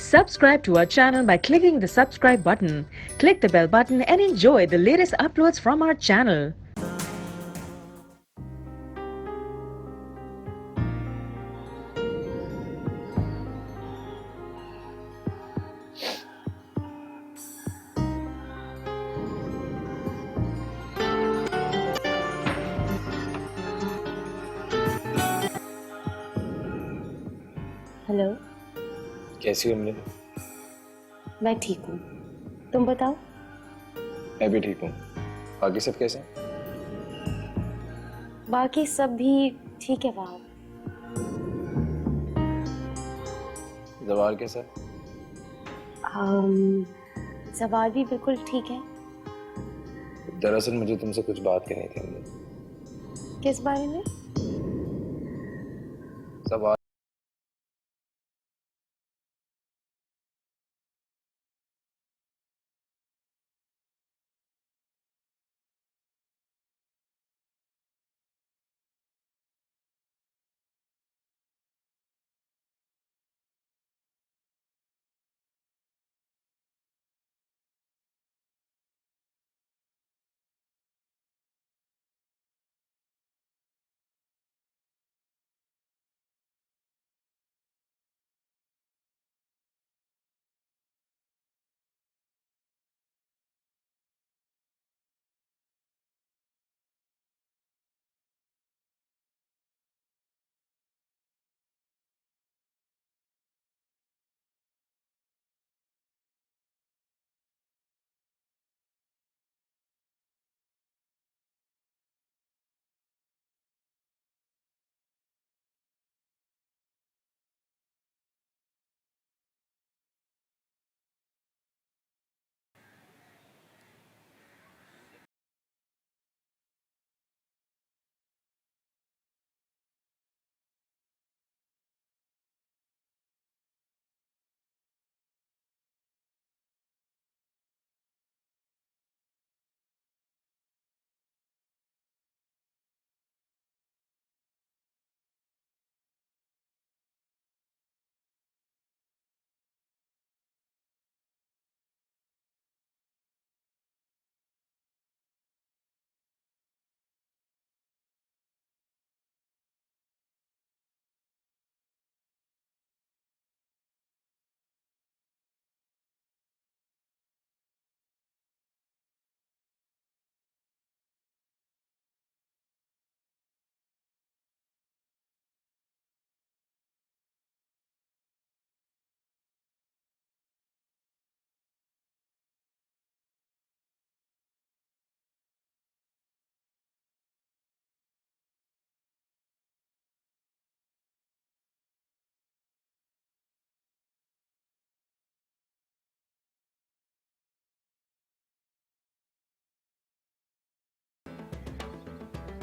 Subscribe to our channel by clicking the subscribe button. Click the bell button and enjoy the latest uploads from our channel. Hello. कैसी हो अमृत? मैं ठीक हूँ, तुम बताओ। मैं भी ठीक हूँ। बाकी सब कैसे हैं? बाकी सब भी ठीक है वहाँ। जवार कैसा है? सवाल भी बिल्कुल ठीक है। दरअसल मुझे तुमसे कुछ बात करनी थी अमृत। किस बारे में? सवाल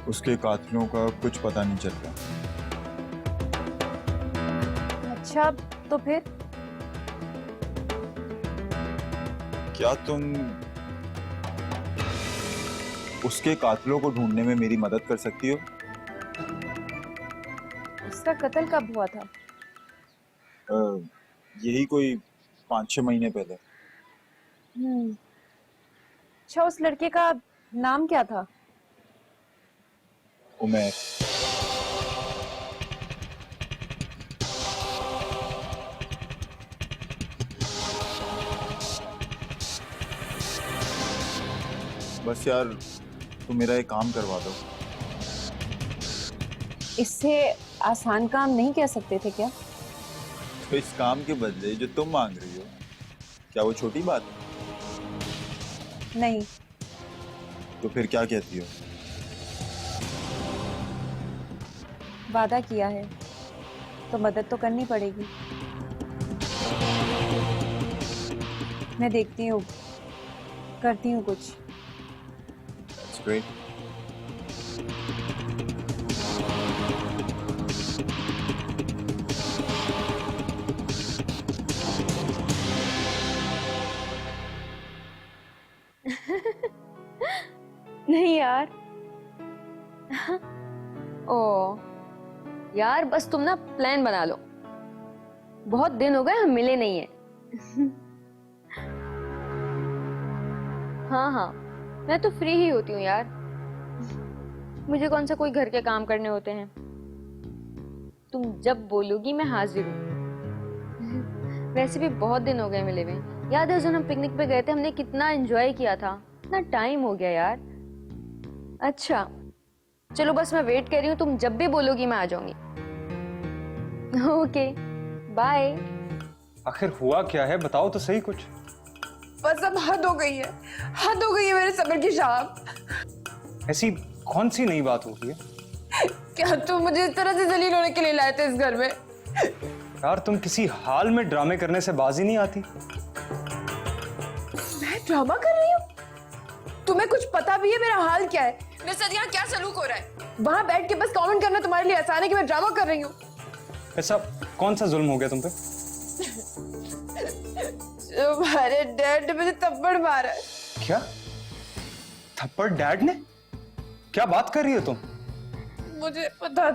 उसके कातिलों का कुछ पता नहीं चलता। अच्छा, तो फिर? क्या तुम उसके कातिलों को ढूंढने में मेरी मदद कर सकती हो? उसका कत्ल कब हुआ था? यही कोई 5-6 महीने पहले। अच्छा, उस लड़के का नाम क्या था? उमर। बस यार, तुम मेरा एक काम करवा दो। इससे आसान काम नहीं कह सकते थे क्या? तो इस काम के बदले जो तुम मांग रही हो, क्या वो छोटी बात है? नहीं। तो फिर क्या कहती हो? वादा किया है तो मदद तो करनी पड़ेगी। मैं देखती हूँ, करती हूँ कुछ। That's great. नहीं यार। ओ यार, बस तुम ना प्लान बना लो। बहुत दिन हो गए हम मिले नहीं है, हाँ हाँ, मैं तो फ्री ही होती हूँ यार। मुझे कौन सा कोई घर के काम करने होते हैं। तुम जब बोलोगी मैं हाजिर हूँ। वैसे भी बहुत दिन हो गए मिले हुए। याद है उस दिन हम पिकनिक पे गए थे, हमने कितना एंजॉय किया था। इतना टाइम हो गया यार। अच्छा चलो, बस मैं वेट कर रही हूँ, तुम जब भी बोलोगी मैं आ जाऊंगी। Okay bye. आखिर हुआ क्या है, बताओ तो सही कुछ। बस अब हद हो गई है, हद हो गई है मेरे सब्र की साहब। ऐसी कौन सी नई बात हो रही है? क्या तुम मुझे इस तरह से जलील होने के लिए लाए थे इस घर में? यार तुम किसी हाल में ड्रामे करने से बाजी नहीं आती। मैं ड्रामा कर रही हूँ? तुम्हें कुछ पता भी है मेरा हाल क्या है? मेरे साथ यहाँ क्या सलूक हो रहा है? वहां बैठ के बस कमेंट करना तुम्हारे लिए आसान है कि मैं ड्रामा कर रही हूँ? ऐसा कौन सा जुल्म हो गया तुम पे? तुम्हारे डैड ने मुझे थप्पड़ मारा है। क्या थप्पड़ डैड ने? क्या बात कर रही हो तुम? मुझे पता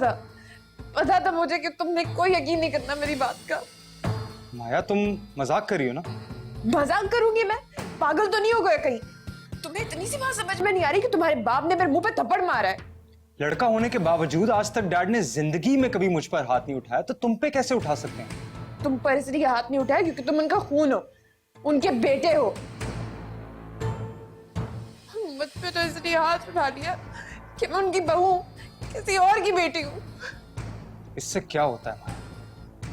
था मुझे कि तुमने कोई यकीन नहीं करना मेरी बात का। माया तुम मजाक कर रही हो ना? मजाक करूंगी मैं? पागल तो नहीं हो गए कहीं? तुम्हें इतनी सी बात समझ में नहीं आ रही कि तुम्हारे बाप ने मेरे मुंह पे थप्पड़ मारा है? लड़का होने के बावजूद आज तक डैड ने जिंदगी में कभी मुझ पर हाथ नहीं उठाया, तो तुम पे कैसे उठा सकते हैं? तुम पर इसलिए हाथ नहीं उठाया क्योंकि तुम उनका खून हो, उनके बेटे हो। मुझ पे तो इसलिए हाथ उठा लिया कि मैं उनकी बहू हूं, किसी और की बेटी हूँ। इससे क्या होता है माया?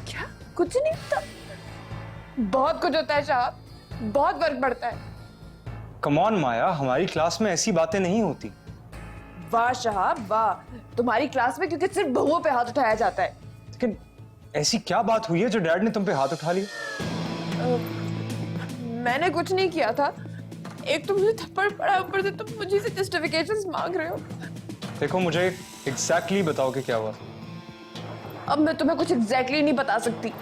क्या? कुछ नहीं होता। बहुत कुछ होता है साहब, बहुत फर्क पड़ता है। कम ऑन माया, हमारी क्लास में ऐसी बातें नहीं होती। वाह साहब वाह, तुम्हारी क्लास में क्योंकि सिर्फ बहुओं पे हाथ उठाया जाता है। लेकिन ऐसी क्या बात हुई है जो डैड ने तुम पे हाथ उठा लिया? मैंने कुछ नहीं किया था। एक तो मुझे थप्पड़ पड़ा, ऊपर से तुम मुझे से जस्टिफिकेशंस मांग रहे हो। देखो मुझे एग्जैक्टली बताओ कि क्या हुआ। अब मैं तुम्हें कुछ एग्जैक्टली नहीं बता सकती।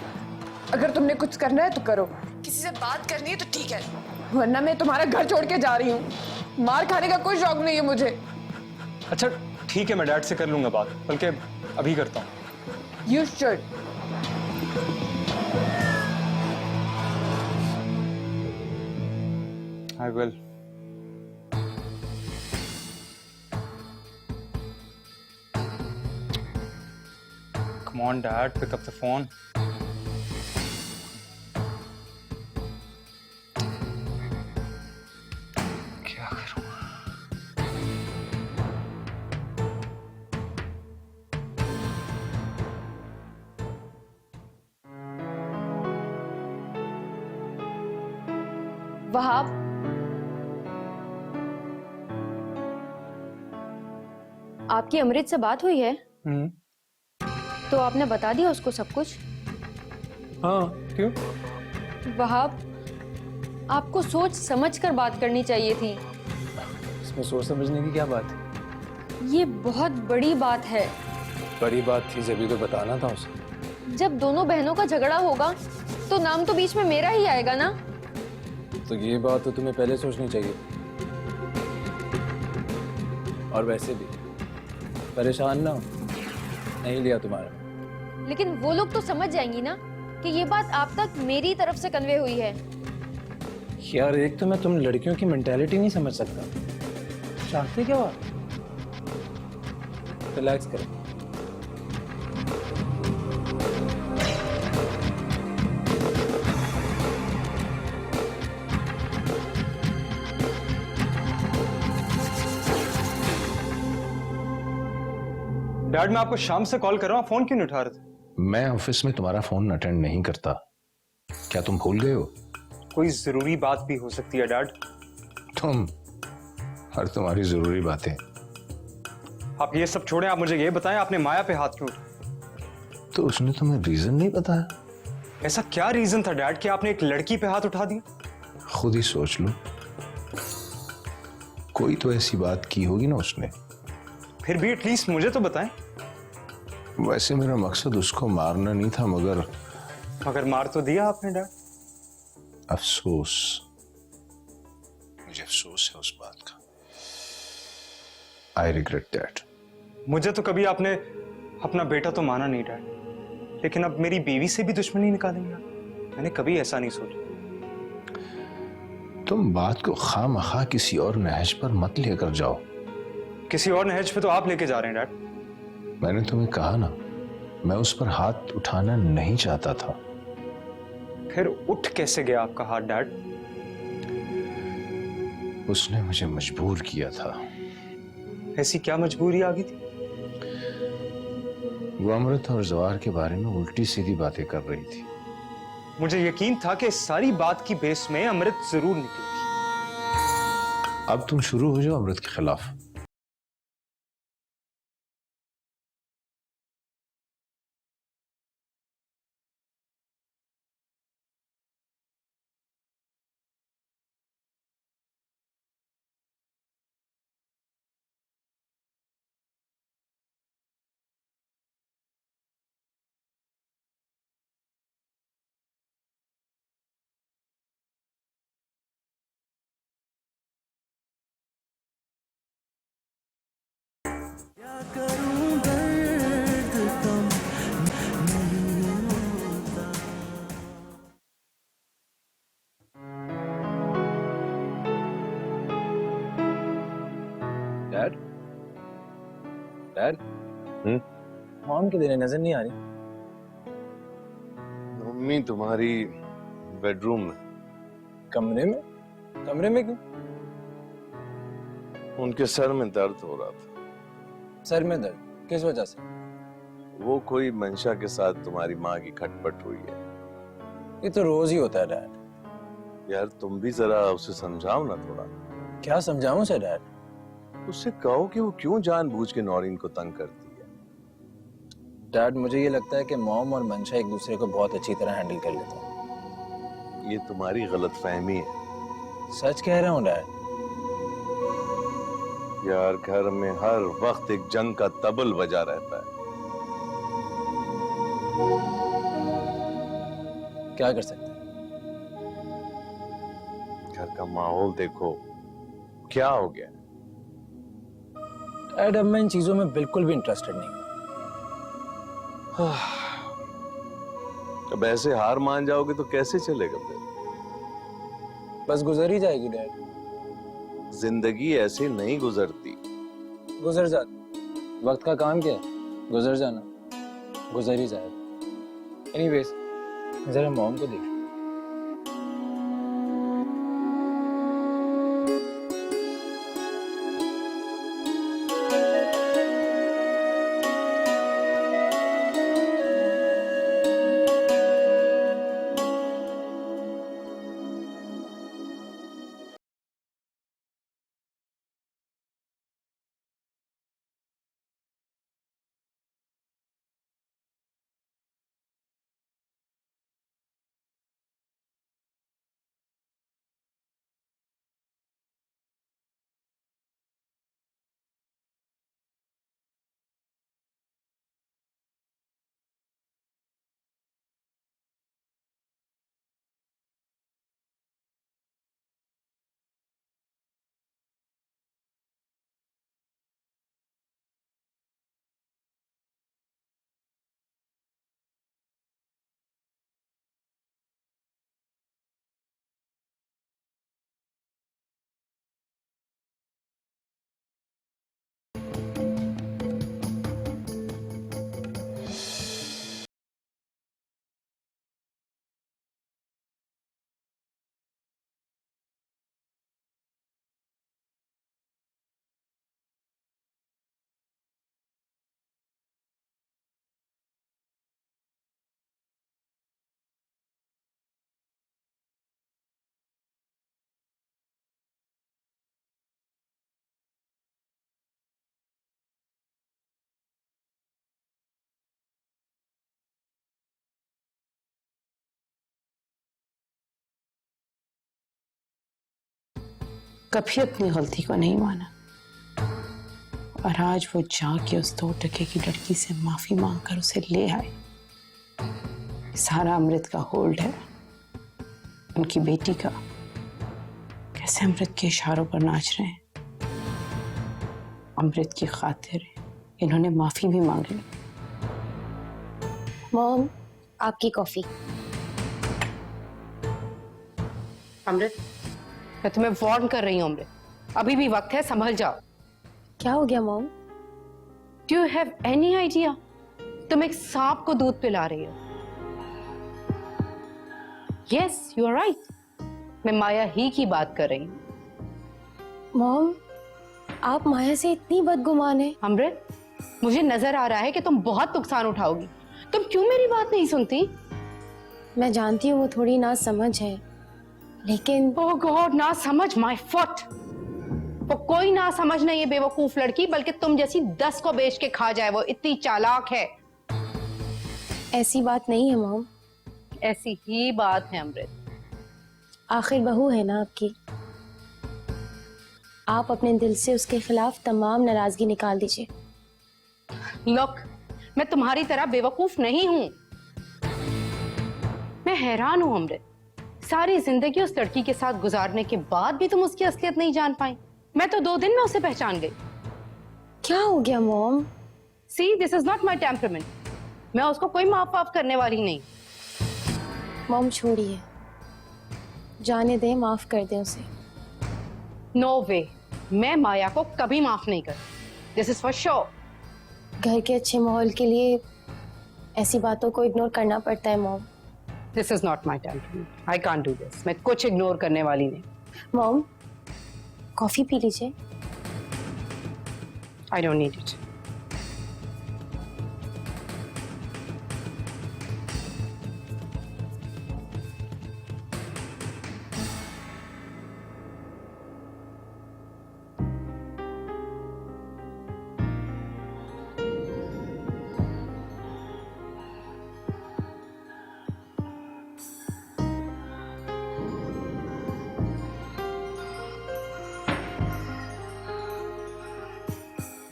अगर तुमने कुछ करना है तो करो, किसी से बात करनी है तो ठीक है, वरना मैं तुम्हारा घर छोड़ के जा रही हूँ। मार खाने का कोई शौक नहीं है मुझे। अच्छा ठीक है, मैं डैड से कर लूंगा बात, बल्कि अभी करता हूँ। You should. I will. Come on, Dad, pick up the phone. क्या करूँ? वहाब, आपकी अमृत से बात हुई है? तो आपने बता दिया उसको सब कुछ? हाँ, क्यों? वहाब, आपको सोच समझ कर बात करनी चाहिए थी। इसमें सोच समझने की क्या बात है? ये बहुत बड़ी बात है। बड़ी बात थी जब तो बताना था उसे। जब दोनों बहनों का झगड़ा होगा तो नाम तो बीच में मेरा ही आएगा ना। तो ये बात तो तुम्हें पहले सोचनी चाहिए। और वैसे भी परेशान ना हो, नहीं लिया तुम्हारा। लेकिन वो लोग तो समझ जाएंगी ना कि ये बात आप तक मेरी तरफ से कन्वे हुई है। यार एक तो मैं तुम लड़कियों की मेंटालिटी नहीं समझ सकता। चाहते क्या हो? रिलैक्स करो। डैड मैं आपको शाम से कॉल कर रहा हूँ, फोन क्यों नहीं उठा रहे थे? मैं ऑफिस में तुम्हारा फोन अटेंड नहीं करता। क्या तुम भूल गए हो? कोई जरूरी बात भी हो सकती है डैड। तुम और तुम्हारी जरूरी बातें। आप ये सब छोड़ें, आप मुझे ये बताएं आपने माया पे हाथ क्यों उठाया? तो उसने तुम्हें रीजन नहीं बताया? ऐसा क्या रीजन था डैड कि आपने एक लड़की पे हाथ उठा दिया? खुद ही सोच लो, कोई तो ऐसी बात की होगी ना उसने। फिर भी एटलीस्ट मुझे तो बताएं। वैसे मेरा मकसद उसको मारना नहीं था, मगर मार तो दिया आपने डैड। अफसोस, मुझे अफसोस है उस बात का। I regret that. मुझे तो कभी आपने अपना बेटा तो माना नहीं डैड, लेकिन अब मेरी बीवी से भी दुश्मनी निकालेंगे आप? मैंने कभी ऐसा नहीं सोचा। तुम बात को खामखा किसी और नहज पर मत लेकर जाओ। किसी और नहज पे तो आप लेके जा रहे हैं डैड। मैंने तुम्हें कहा ना, मैं उस पर हाथ उठाना नहीं चाहता था। फिर उठ कैसे गया आपका हाथ डैड? उसने मुझे मजबूर किया था। ऐसी क्या मजबूरी आ गई थी? वो अमृत और जवार के बारे में उल्टी सीधी बातें कर रही थी। मुझे यकीन था कि इस सारी बात की बेस में अमृत जरूर निकलेगी। अब तुम शुरू हो जाओ अमृत के खिलाफ। डैड, डैड, मॉम की देने नजर नहीं आ रही। मम्मी तुम्हारी बेडरूम में। कमरे में? कमरे में क्यों? उनके सर में दर्द हो रहा था। सर में दर्द? किस वजह से? वो कोई मंशा के साथ तुम्हारी माँ की खटपट हुई है। ये तो रोज ही होता है डैड। यार तुम भी जरा उसे समझाओ ना थोड़ा। क्या समझाऊं उसे डैड? उससे कहो कि वो क्यों जानबूझ के नौरीन को तंग करती है। डैड, मुझे ये लगता है कि मॉम और मंशा एक दूसरे को बहुत अच्छी तरह हैंडल कर लेते हैं। ये तुम्हारी गलतफहमी है। सच कह रहा हूँ डैड। यार घर में हर वक्त एक जंग का तबल बजा रहता है। क्या कर सकते हैं? घर का माहौल देखो, क्या हो गया। डैड, अब मैं इन चीजों में बिल्कुल भी इंटरेस्टेड नहीं हूँ। अब ऐसे हार मान जाओगे तो कैसे चलेगा फिर? बस गुजर ही जाएगी डैड। जिंदगी ऐसे नहीं गुजरती। गुजर जाती। वक्त का काम क्या है? गुजर जाना। गुजर ही जाएगा। एनीवेज, जरा मॉम को देख। कभी अपनी गलती को नहीं माना और आज वो जाके उस 2 टके की लड़की से माफी मांगकर उसे ले आए। सारा अमृत का होल्ड है, उनकी बेटी का। कैसे अमृत के इशारों पर नाच रहे हैं। अमृत की खातिर इन्होंने माफी भी मांग ली। मॉम, आपकी कॉफी। अमृत, मैं तुम्हें वार्न कर रही हूँ अमृत, अभी भी वक्त है, संभल जाओ। क्या हो गया mom? Do you have any idea? तुम एक सांप को दूध पिला रही हो। यस, यू आर राइट, मैं माया ही की बात कर रही हूँ। मॉम, आप माया से इतनी बदगुमान है। अमृत, मुझे नजर आ रहा है कि तुम बहुत नुकसान उठाओगी। तुम क्यों मेरी बात नहीं सुनती? मैं जानती हूँ वो थोड़ी ना समझ है, लेकिन ओह गॉड, ना समझ, माय फुट। वो कोई ना समझ नहीं है बेवकूफ लड़की, बल्कि तुम जैसी 10 को बेच के खा जाए, वो इतनी चालाक है। ऐसी बात नहीं है मॉम। ऐसी ही बात है अमृत। आखिर बहू है ना आपकी, आप अपने दिल से उसके खिलाफ तमाम नाराजगी निकाल दीजिए। लुक, मैं तुम्हारी तरह बेवकूफ नहीं हूं। मैं हैरान हूं अमृत, सारी जिंदगी उस लड़की के साथ गुजारने के बाद भी तुम उसकी असलियत नहीं जान पाई। मैं तो 2 दिन में उसे पहचान गई। क्या हो गया mom? See, this is not my temperament. मैं उसको कोई माफ वाफ करने वाली नहीं। मॉम छोड़िए, जाने दें, माफ कर दें उसे। नो वे, मैं माया को कभी माफ नहीं कर। This is for sure. घर के अच्छे माहौल के लिए ऐसी बातों को इग्नोर करना पड़ता है mom. This is not my temperament, I can't do this. मैं कुछ इग्नोर करने वाली नहीं। मॉम, कॉफी पी लीजिए। I don't need it.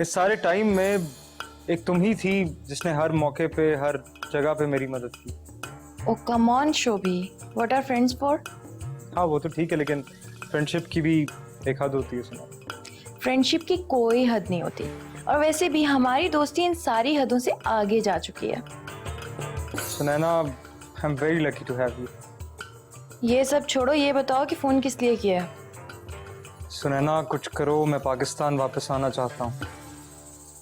इस सारे टाइम में एक तुम ही थी जिसने हर मौके पे, हर जगह पे मेरी मदद की। Oh come on Shobhi, what are friends for? हाँ वो तो ठीक है, लेकिन फ्रेंडशिप की भी एक हद होती है सुना। फ्रेंडशिप की कोई हद नहीं होती, और वैसे भी हमारी दोस्ती इन सारी हदों से आगे जा चुकी है। Sunaina, I am very lucky to have you. ये सब छोड़ो, ये बताओ कि फोन किस लिए किया है? सुनैना कुछ करो, मैं पाकिस्तान वापस आना चाहता हूँ।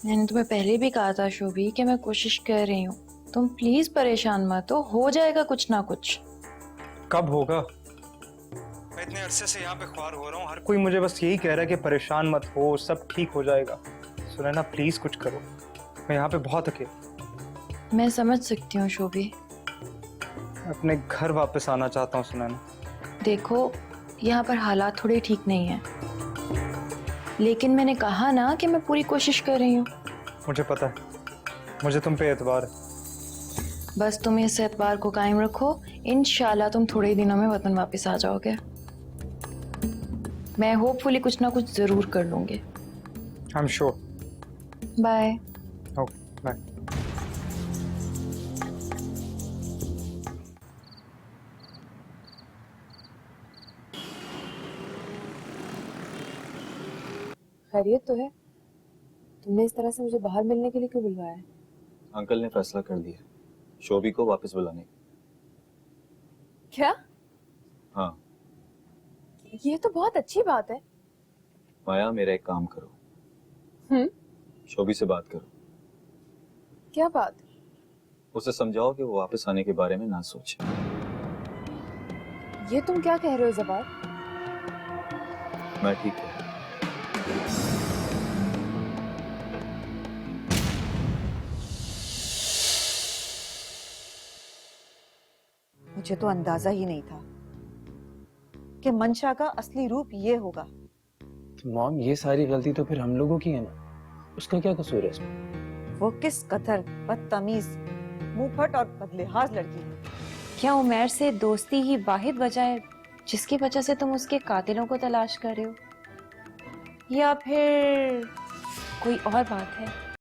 मैंने तुम्हें पहले भी कहा था शोभी कि मैं कोशिश कर रही हूँ, तुम प्लीज परेशान मत हो जाएगा कुछ ना कुछ। कब होगा? मैं इतने अरसे से यहाँ पे ख्वार हो रहा हूँ, हर कोई मुझे बस यही कह रहा है कि परेशान मत हो, सब ठीक हो जाएगा। सुनैना प्लीज कुछ करो, मैं यहाँ पे बहुत अकेला। मैं समझ सकती हूँ शोभी। अपने घर वापस आना चाहता हूँ सुनैना। देखो, यहाँ पर हालात थोड़े ठीक नहीं है, लेकिन मैंने कहा ना कि मैं पूरी कोशिश कर रही हूँ। मुझे पता है, मुझे तुम पे एतबार है। बस तुम इस एतबार को कायम रखो, इंशाल्लाह तुम थोड़े ही दिनों में वतन वापस आ जाओगे। मैं होपफुली कुछ ना कुछ जरूर कर लूंगी। I am sure. Bye. Okay bye. खैरियत तो है? तुमने इस तरह से मुझे बाहर मिलने के लिए क्यों बुलवाया है? अंकल ने फैसला कर दिया शोभी को वापस बुलाने का। क्या? हाँ। ये तो बहुत अच्छी बात है। माया, मेरा एक काम करो, शोभी से बात करो। क्या बात? उसे समझाओ कि वो वापस आने के बारे में ना सोचे। ये तुम क्या कह रहे हो ज़बार? मैं ठीक है। मुझे तो अंदाजा ही नहीं था कि मंशा का असली रूप ये होगा। मॉम, ये सारी गलती तो फिर हम लोगों की है ना, उसका क्या कसूर है इसमें? वो किस कदर बदतमीज, मुंहफट और बदलिहाज लड़की है। क्या उमैर से दोस्ती ही वाहिद वजह है जिसकी वजह से तुम उसके कातिलों को तलाश कर रहे हो, या फिर कोई और बात है?